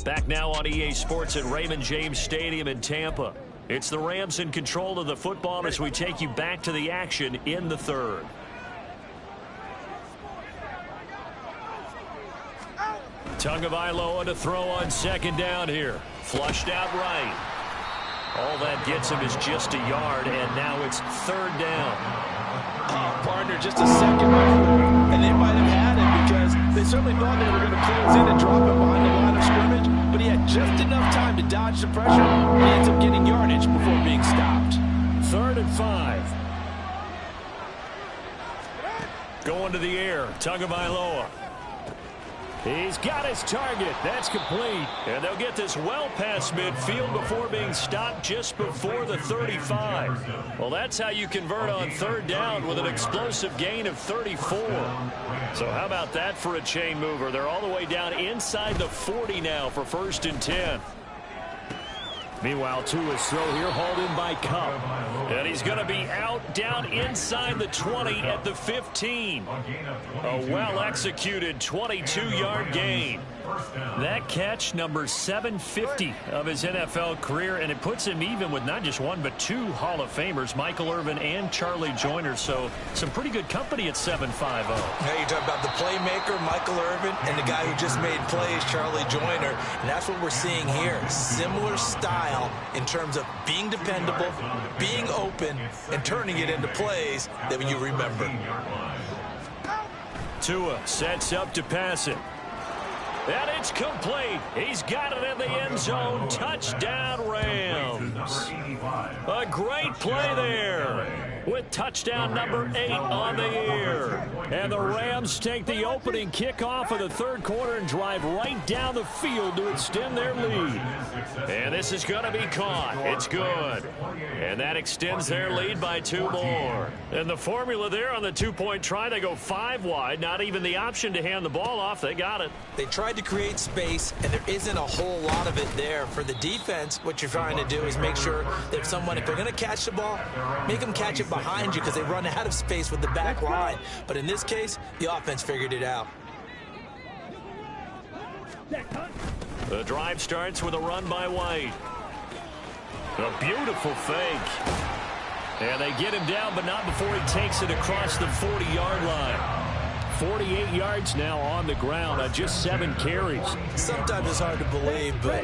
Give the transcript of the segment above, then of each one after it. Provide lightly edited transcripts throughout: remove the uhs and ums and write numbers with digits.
Back now on EA Sports at Raymond James Stadium in Tampa. It's the Rams in control of the football as we take you back to the action in the third. Tagovailoa to throw on second down here. Flushed out right. All that gets him is just a yard, and now it's third down. Partner, just a second referee, and they might have had it because they certainly thought they were going to close in and drop him behind the line of scrimmage, but he had just enough time to dodge the pressure, and he ends up getting yardage before being stopped. 3rd and 5. Going to the air, Tagovailoa. He's got his target. That's complete. And they'll get this well past midfield before being stopped just before the 35. Well, that's how you convert on third down with an explosive gain of 34. So how about that for a chain mover? They're all the way down inside the 40 now for 1st and 10. Meanwhile, Tua's throw here hauled in by Cup. And he's going to be out down inside the 20 at the 15. A well-executed 22-yard gain. That catch, number 750 of his NFL career, and it puts him even with not just one but 2 Hall of Famers, Michael Irvin and Charlie Joyner. So some pretty good company at 7.50. Hey, you talk about the playmaker, Michael Irvin, and the guy who just made plays, Charlie Joyner. And that's what we're seeing here. Similar style in terms of being dependable, being open, and turning it into plays that you remember. Tua sets up to pass it. And it's complete. He's got it in the end zone. Touchdown, Rams. A great play there with touchdown number 8 on the year. And the Rams take the opening kickoff of the third quarter and drive right down the field to extend their lead. And this is going to be caught. It's good. And that extends their lead by 2 more. And the formula there on the 2-point try, they go 5 wide. Not even the option to hand the ball off. They got it. They tried to create space, and there isn't a whole lot of it there. For the defense, what you're trying to do is make sure that if they're going to catch the ball, make them catch it behind you because they run out of space with the back line. But in this case, the offense figured it out. The drive starts with a run by White. A beautiful fake. And they get him down, but not before he takes it across the 40-yard line. 48 yards now on the ground on just 7 carries. Sometimes it's hard to believe, but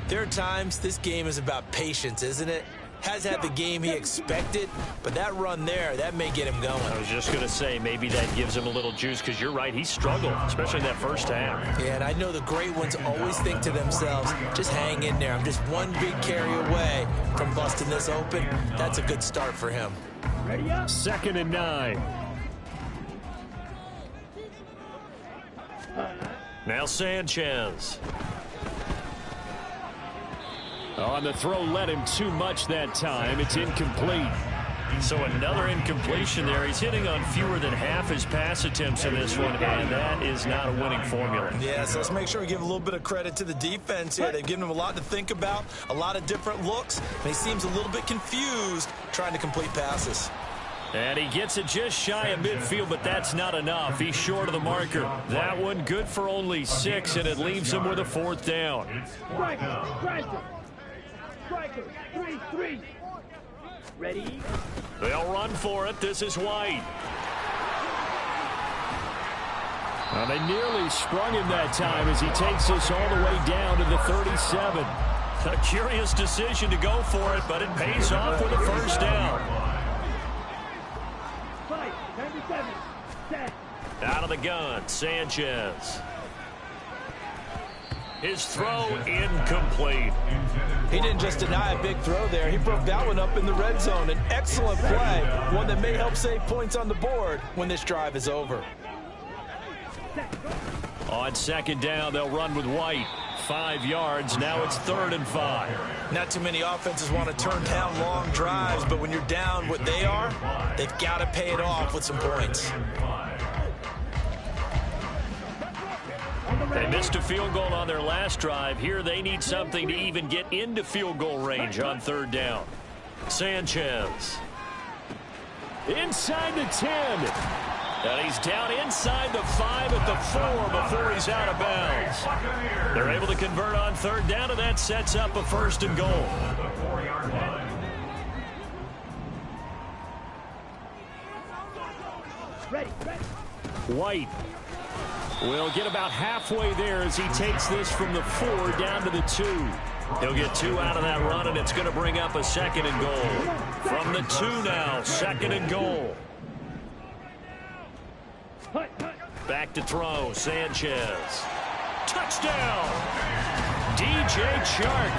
there are times this game is about patience, isn't it? Has had the game he expected, but that run there, that may get him going. I was just going to say, maybe that gives him a little juice, because you're right, he struggled, especially in that first half. Yeah, and I know the great ones always think to themselves, just hang in there. I'm just one big carry away from busting this open. That's a good start for him. 2nd and 9. Now Sanchez. On the throw, led him too much that time. It's incomplete. So another incompletion there. He's hitting on fewer than half his pass attempts in this one, and that is not a winning formula. Yeah, so let's make sure we give a little bit of credit to the defense here. They've given him a lot to think about, a lot of different looks, and he seems a little bit confused trying to complete passes. And he gets it just shy of midfield, but that's not enough. He's short of the marker. That one good for only 6, and it leaves him with a 4th down. Striker, 3-3. Ready? They'll run for it. This is White. Now they nearly sprung him that time as he takes this all the way down to the 37. A curious decision to go for it, but it pays off with a 1st down. Out of the gun, Sanchez. His throw incomplete. He didn't just deny a big throw there. He broke that one up in the red zone. An excellent play, one that may help save points on the board when this drive is over. On 2nd down, they'll run with White. 5 yards. Now it's 3rd and 5. Not too many offenses want to turn down long drives, but when you're down what they are, they've got to pay it off with some points. They missed a field goal on their last drive. Here they need something to even get into field goal range on 3rd down. Sanchez. Inside the 10. And he's down inside the 5 at the 4 before he's out of bounds. They're able to convert on third down, and that sets up a 1st and goal. Ready. White will get about halfway there as he takes this from the 4 down to the 2. He'll get 2 out of that run, and it's going to bring up a 2nd and goal. From the 2 now, 2nd and goal. Back to throw, Sanchez. Touchdown! DJ Chark,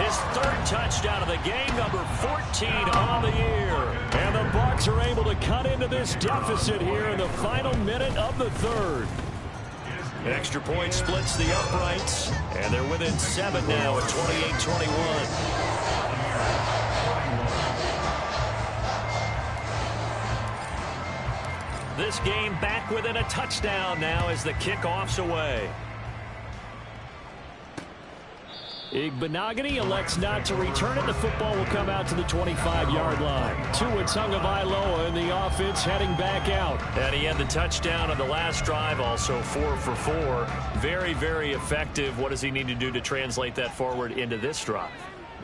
his 3rd touchdown of the game, number 14 on the year. And the Bucs are able to cut into this deficit here in the final minute of the 3rd. An extra point splits the uprights, and they're within 7 now at 28-21. This game back within a touchdown now as the kickoff's away. Igbenogany elects not to return it. The football will come out to the 25-yard line. Tua Tagovailoa in the offense heading back out. And he had the touchdown on the last drive, also 4 for 4. Very, very effective. What does he need to do to translate that forward into this drive?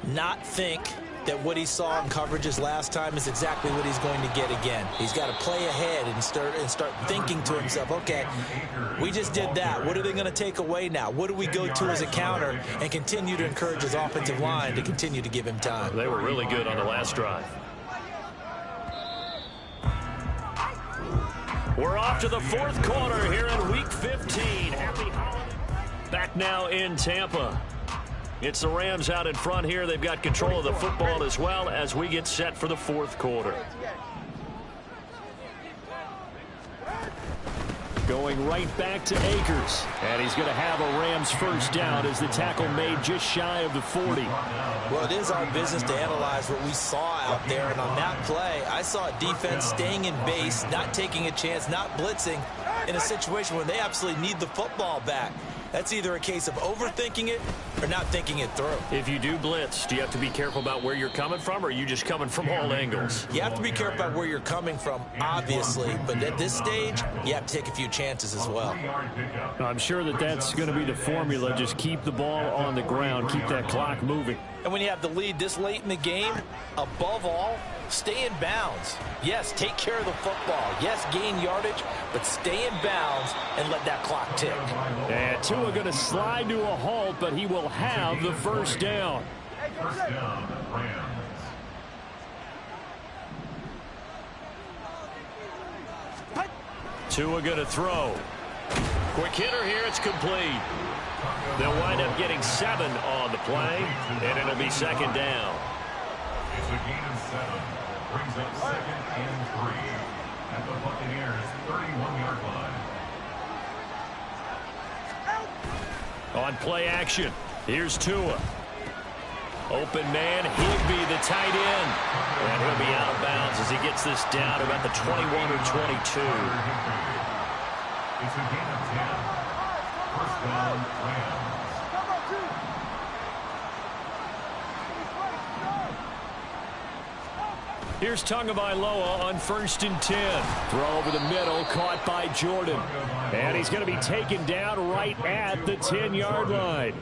Not think that what he saw in coverages last time is exactly what he's going to get again. He's got to play ahead and start thinking to himself, okay, we just did that. What are they going to take away now? What do we go to as a counter? And continue to encourage his offensive line to continue to give him time. They were really good on the last drive. We're off to the 4th quarter here in Week 15. Happy holiday. Back now in Tampa. It's the Rams out in front here. They've got control of the football as well as we get set for the 4th quarter. Going right back to Akers. And he's going to have a Rams 1st down as the tackle made just shy of the 40. Well, it is our business to analyze what we saw out there. And on that play, I saw a defense staying in base, not taking a chance, not blitzing in a situation where they absolutely need the football back. That's either a case of overthinking it or not thinking it through. If you do blitz, do you have to be careful about where you're coming from, or are you just coming from all angles? You have to be careful about where you're coming from, obviously. But at this stage, you have to take a few chances as well. I'm sure that that's going to be the formula. Just keep the ball on the ground. Keep that clock moving. And when you have the lead this late in the game, above all, stay in bounds. Yes, take care of the football. Yes, gain yardage, but stay in bounds and let that clock tick. And Tua going to slide to a halt, but he will have the 1st down. First down, Rams. Tua going to throw. Quick hitter here. It's complete. They'll wind up getting 7 on the play, and it'll be 2nd down. It's a gain of 7. Brings up 2nd and 3 at the Buccaneers' 31-yard line. On play action, here's Tua. Open man, Higbee, the tight end. And he'll be out of bounds as he gets this down to about the 21 or 22. It's a gain of 10. First down, Rams. Here's Tagovailoa on 1st and 10. Throw over the middle, caught by Jordan. And he's going to be taken down right at the 10-yard line.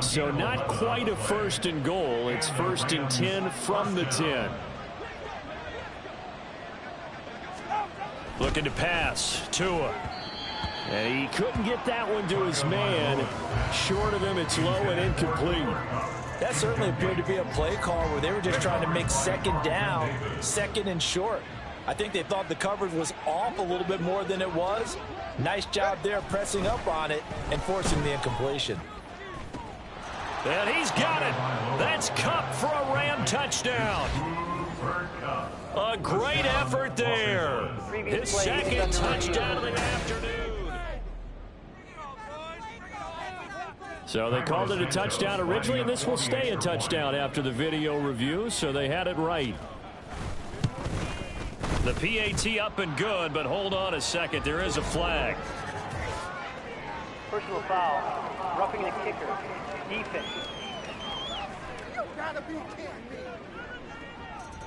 So not quite a 1st and goal. It's 1st and 10 from the 10. Looking to pass. Tua. And he couldn't get that one to his man. Short of him, it's low and incomplete. That certainly appeared to be a play call where they were just trying to make 2nd down, 2nd and short. I think they thought the coverage was off a little bit more than it was. Nice job there pressing up on it and forcing the incompletion. And he's got it. That's Kupp for a Ram touchdown. A great effort there. His 2nd touchdown of the afternoon. So they called it a touchdown originally, and this will stay a touchdown after the video review, so they had it right. The PAT up and good, but hold on a second. There is a flag. Personal foul. Roughing the kicker. Defense. You gotta be kidding me.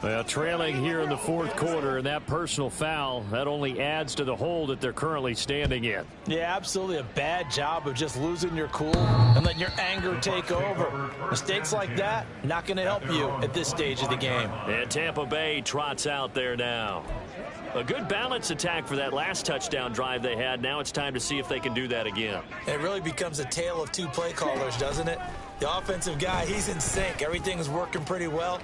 Well, trailing here in the fourth quarter, and that personal foul, that only adds to the hole that they're currently standing in. Yeah, absolutely a bad job of just losing your cool and letting your anger take over. Mistakes like that, not going to help you at this stage of the game. And Tampa Bay trots out there now. A good balance attack for that last touchdown drive they had. Now it's time to see if they can do that again. It really becomes a tale of two play callers, doesn't it? The offensive guy, he's in sync. Everything's working pretty well.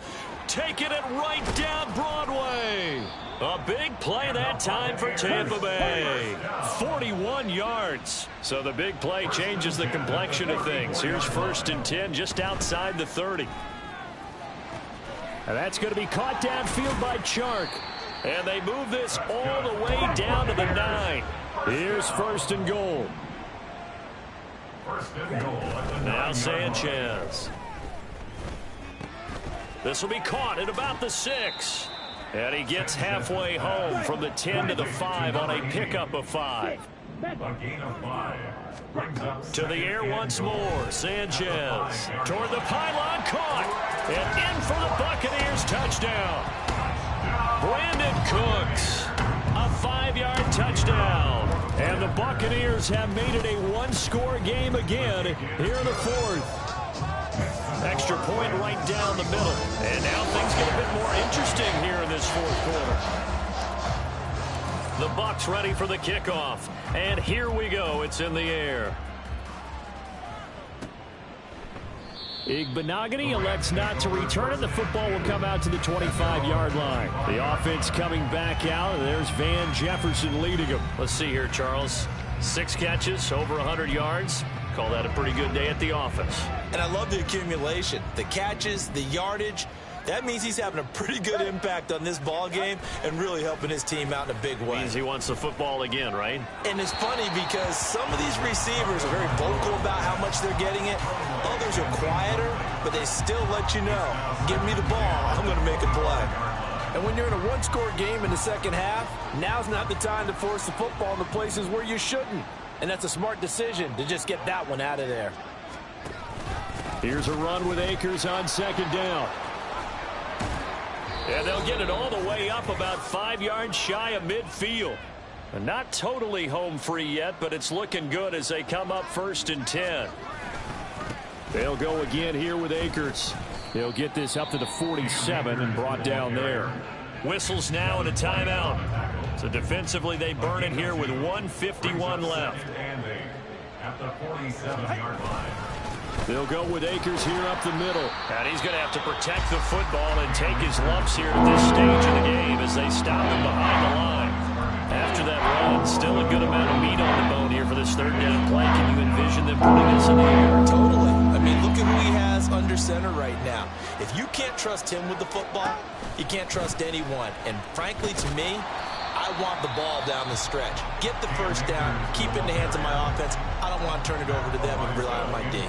Taking it right down Broadway. A big play that time for Tampa Bay. 41 yards. So the big play changes the complexion of things. Here's 1st and 10 just outside the 30. And that's going to be caught downfield by Chark. And they move this all the way down to the 9. Here's 1st and goal. Now Sanchez. This will be caught at about the 6. And he gets halfway home from the 10 to the 5 on a pickup of 5. A gain of 5. To the air once more. Sanchez toward the pylon, caught. And in for the Buccaneers touchdown. Brandon Cooks. A 5-yard touchdown. And the Buccaneers have made it a one-score game again here in the fourth. Extra point right down the middle. And now things get a bit more interesting here in this fourth quarter. The Bucs ready for the kickoff. And here we go. It's in the air. Igbenogany elects not to return it. The football will come out to the 25-yard line. The offense coming back out, and there's Van Jefferson leading them. Let's see here, Charles. 6 catches, over 100 yards. Call that a pretty good day at the office. And I love the accumulation, the catches, the yardage. That means he's having a pretty good impact on this ball game and really helping his team out in a big way. Means he wants the football again, right? And it's funny because some of these receivers are very vocal about how much they're getting it. Others are quieter, but they still let you know, give me the ball, I'm going to make a play. And when you're in a one-score game in the second half, now's not the time to force the football in the places where you shouldn't. And that's a smart decision to just get that one out of there. Here's a run with Akers on 2nd down. And they'll get it all the way up about 5 yards shy of midfield. And not totally home free yet, but it's looking good as they come up 1st and 10. They'll go again here with Akers. They'll get this up to the 47 and brought down there. Whistles now and a timeout. So defensively they burn it here with 1:51 left. At the 47-yard line. They'll go with Akers here up the middle. And he's going to have to protect the football and take his lumps here at this stage of the game as they stop him behind the line. After that run, still a good amount of meat on the bone here for this 3rd down play. Can you envision them putting this in the air? Totally. I mean, look at who he has under center right now. If you can't trust him with the football, you can't trust anyone. And frankly, to me, I want the ball down the stretch. Get the 1st down, keep it in the hands of my offense. I don't want to turn it over to them and rely on my D.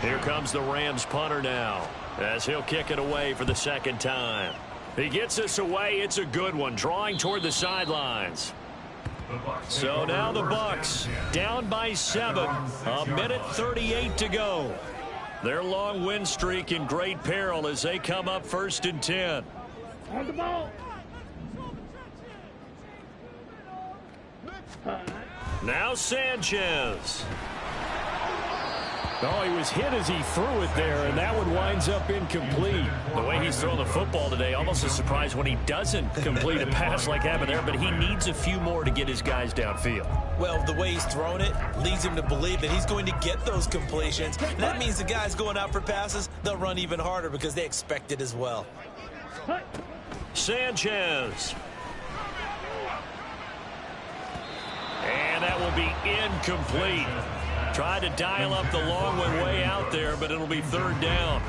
Here comes the Rams punter now as he'll kick it away for the 2nd time. He gets this away. It's a good one, drawing toward the sidelines. So now the Bucs down by 7. A minute 38 to go. Their long win streak in great peril as they come up 1st and 10. On the ball. Now Sanchez. Oh, he was hit as he threw it there, and that one winds up incomplete. The way he's thrown the football today, almost a surprise when he doesn't complete a pass like happened there, but he needs a few more to get his guys downfield. Well, the way he's thrown it leads him to believe that he's going to get those completions. And that means the guys going out for passes, they'll run even harder because they expect it as well. Sanchez. And that will be incomplete. Tried to dial up the long one way out there, but it'll be 3rd down.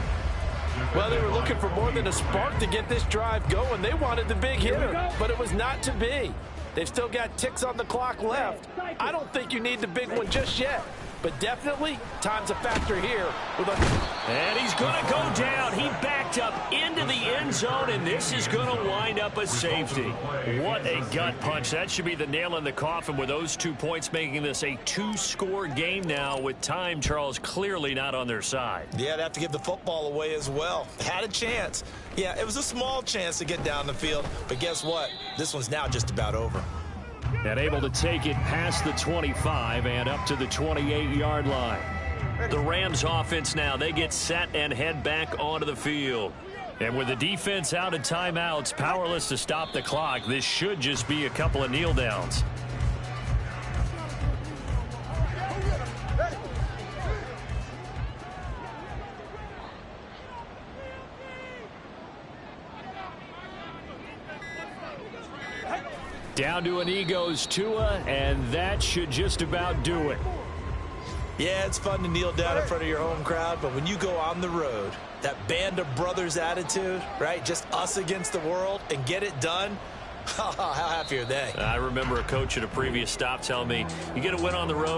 Well, they were looking for more than a spark to get this drive going. They wanted the big hitter, but it was not to be. They've still got ticks on the clock left. I don't think you need the big one just yet. but definitely time's a factor here. And he's going to go down. He backed up into the end zone, and this is going to wind up a safety. What a gut punch. That should be the nail in the coffin with those 2 points, making this a 2-score game now with time, Charles, clearly not on their side. Yeah, they have to give the football away as well. Had a chance. Yeah, it was a small chance to get down the field, but guess what? This one's now just about over. And able to take it past the 25 and up to the 28-yard line. The Rams offense now, they get set and head back onto the field. And with the defense out of timeouts, powerless to stop the clock, this should just be a couple of kneel downs. Down to a knee goes Tua, and that should just about do it. Yeah, it's fun to kneel down in front of your home crowd, but when you go on the road, that band of brothers attitude, right, just us against the world, and get it done, how happy are they? I remember a coach at a previous stop telling me, you get a win on the road,